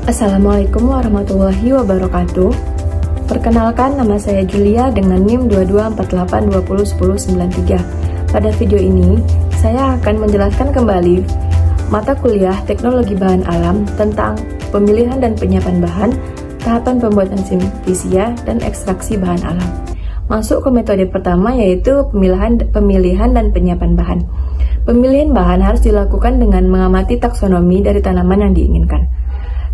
Assalamualaikum warahmatullahi wabarakatuh. Perkenalkan, nama saya Julia dengan NIM 2248201093. Pada video ini, saya akan menjelaskan kembali mata kuliah Teknologi Bahan Alam tentang pemilihan dan penyiapan bahan, tahapan pembuatan simplisia, dan ekstraksi bahan alam. Masuk ke metode pertama, yaitu pemilihan dan penyiapan bahan. Pemilihan bahan harus dilakukan dengan mengamati taksonomi dari tanaman yang diinginkan.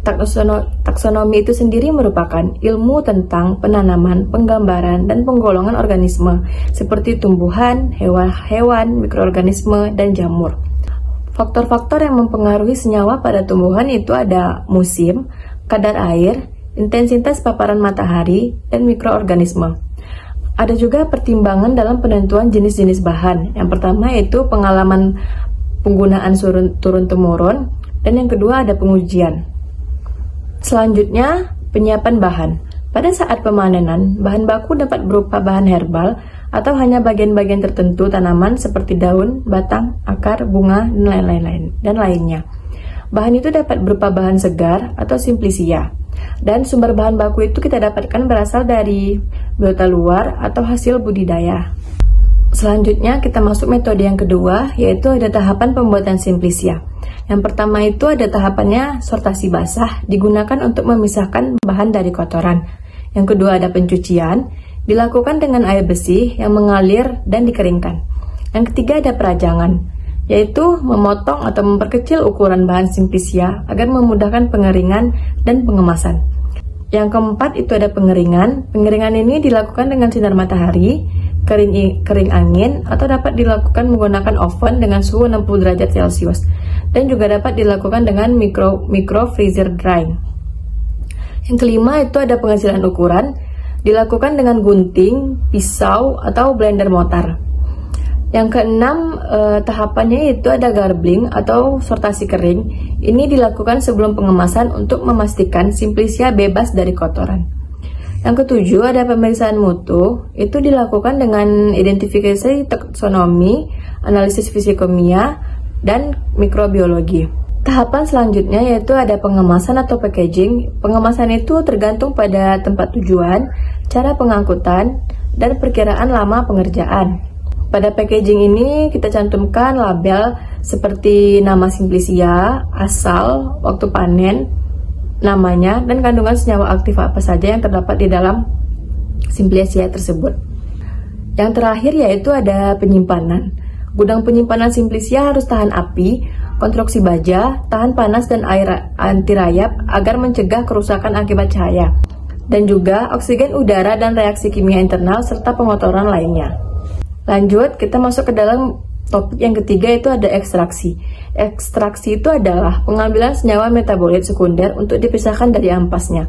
Taksonomi itu sendiri merupakan ilmu tentang penanaman, penggambaran, dan penggolongan organisme seperti tumbuhan, hewan, mikroorganisme, dan jamur. Faktor-faktor yang mempengaruhi senyawa pada tumbuhan itu ada musim, kadar air, intensitas paparan matahari, dan mikroorganisme. Ada juga pertimbangan dalam penentuan jenis-jenis bahan. Yang pertama yaitu pengalaman penggunaan turun-temurun, dan yang kedua ada pengujian. Selanjutnya, penyiapan bahan. Pada saat pemanenan, bahan baku dapat berupa bahan herbal atau hanya bagian-bagian tertentu tanaman seperti daun, batang, akar, bunga, dan lainnya. Bahan itu dapat berupa bahan segar atau simplisia. Dan sumber bahan baku itu kita dapatkan berasal dari biota luar atau hasil budidaya. Selanjutnya kita masuk metode yang kedua, yaitu ada tahapan pembuatan simplisia. Yang pertama itu ada tahapannya sortasi basah, digunakan untuk memisahkan bahan dari kotoran. Yang kedua ada pencucian, dilakukan dengan air bersih yang mengalir dan dikeringkan. Yang ketiga ada perajangan, yaitu memotong atau memperkecil ukuran bahan simplisia agar memudahkan pengeringan dan pengemasan. Yang keempat itu ada pengeringan. Pengeringan ini dilakukan dengan sinar matahari, kering angin, atau dapat dilakukan menggunakan oven dengan suhu 60 derajat Celcius, dan juga dapat dilakukan dengan micro freezer drying. Yang kelima itu ada pengecilan ukuran, dilakukan dengan gunting, pisau, atau blender motor. Yang keenam tahapannya itu ada garbling atau sortasi kering. Ini dilakukan sebelum pengemasan untuk memastikan simplisia bebas dari kotoran. Yang ketujuh ada pemeriksaan mutu. Itu dilakukan dengan identifikasi taksonomi, analisis fisikimia, dan mikrobiologi. Tahapan selanjutnya yaitu ada pengemasan atau packaging. Pengemasan itu tergantung pada tempat tujuan, cara pengangkutan, dan perkiraan lama pengerjaan. Pada packaging ini kita cantumkan label seperti nama simplisia, asal, waktu panen, namanya, dan kandungan senyawa aktif apa saja yang terdapat di dalam simplisia tersebut. Yang terakhir yaitu ada penyimpanan. Gudang penyimpanan simplisia harus tahan api, konstruksi baja, tahan panas dan air anti rayap agar mencegah kerusakan akibat cahaya, dan juga oksigen udara dan reaksi kimia internal serta pengotoran lainnya. Lanjut, kita masuk ke dalam topik yang ketiga, itu ada ekstraksi. Ekstraksi itu adalah pengambilan senyawa metabolit sekunder untuk dipisahkan dari ampasnya.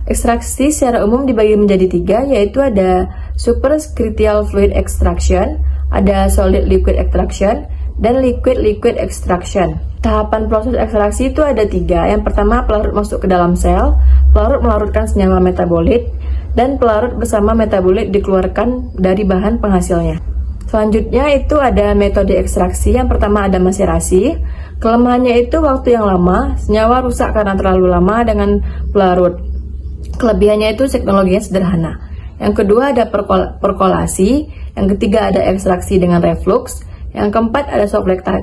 Ekstraksi secara umum dibagi menjadi tiga, yaitu ada supercritical fluid extraction, ada solid liquid extraction, dan liquid extraction. Tahapan proses ekstraksi itu ada tiga. Yang pertama, pelarut masuk ke dalam sel, pelarut melarutkan senyawa metabolit, dan pelarut bersama metabolit dikeluarkan dari bahan penghasilnya. Selanjutnya itu ada metode ekstraksi. Yang pertama ada maserasi. Kelemahannya itu waktu yang lama, senyawa rusak karena terlalu lama dengan pelarut. Kelebihannya itu teknologinya sederhana. Yang kedua ada perkolasi. Yang ketiga ada ekstraksi dengan reflux. Yang keempat ada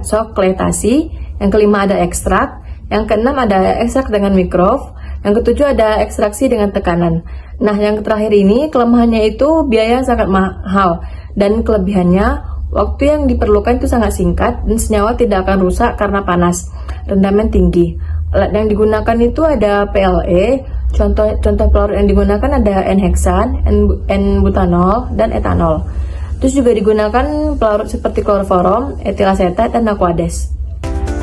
sokletasi. Yang kelima ada ekstrak. Yang keenam ada ekstrak dengan mikrov. Yang ketujuh ada ekstraksi dengan tekanan. Nah, yang terakhir ini kelemahannya itu biaya sangat mahal, dan kelebihannya waktu yang diperlukan itu sangat singkat dan senyawa tidak akan rusak karena panas, rendaman tinggi. Alat yang digunakan itu ada PLE. Contoh pelarut yang digunakan ada N-heksan, N-butanol, dan etanol. Terus juga digunakan pelarut seperti kloroform, etilasetat, dan aquades.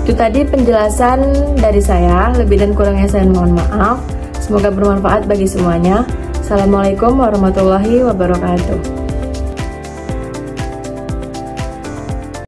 Itu tadi penjelasan dari saya. Lebih dan kurangnya saya mohon maaf. Semoga bermanfaat bagi semuanya. Assalamualaikum warahmatullahi wabarakatuh.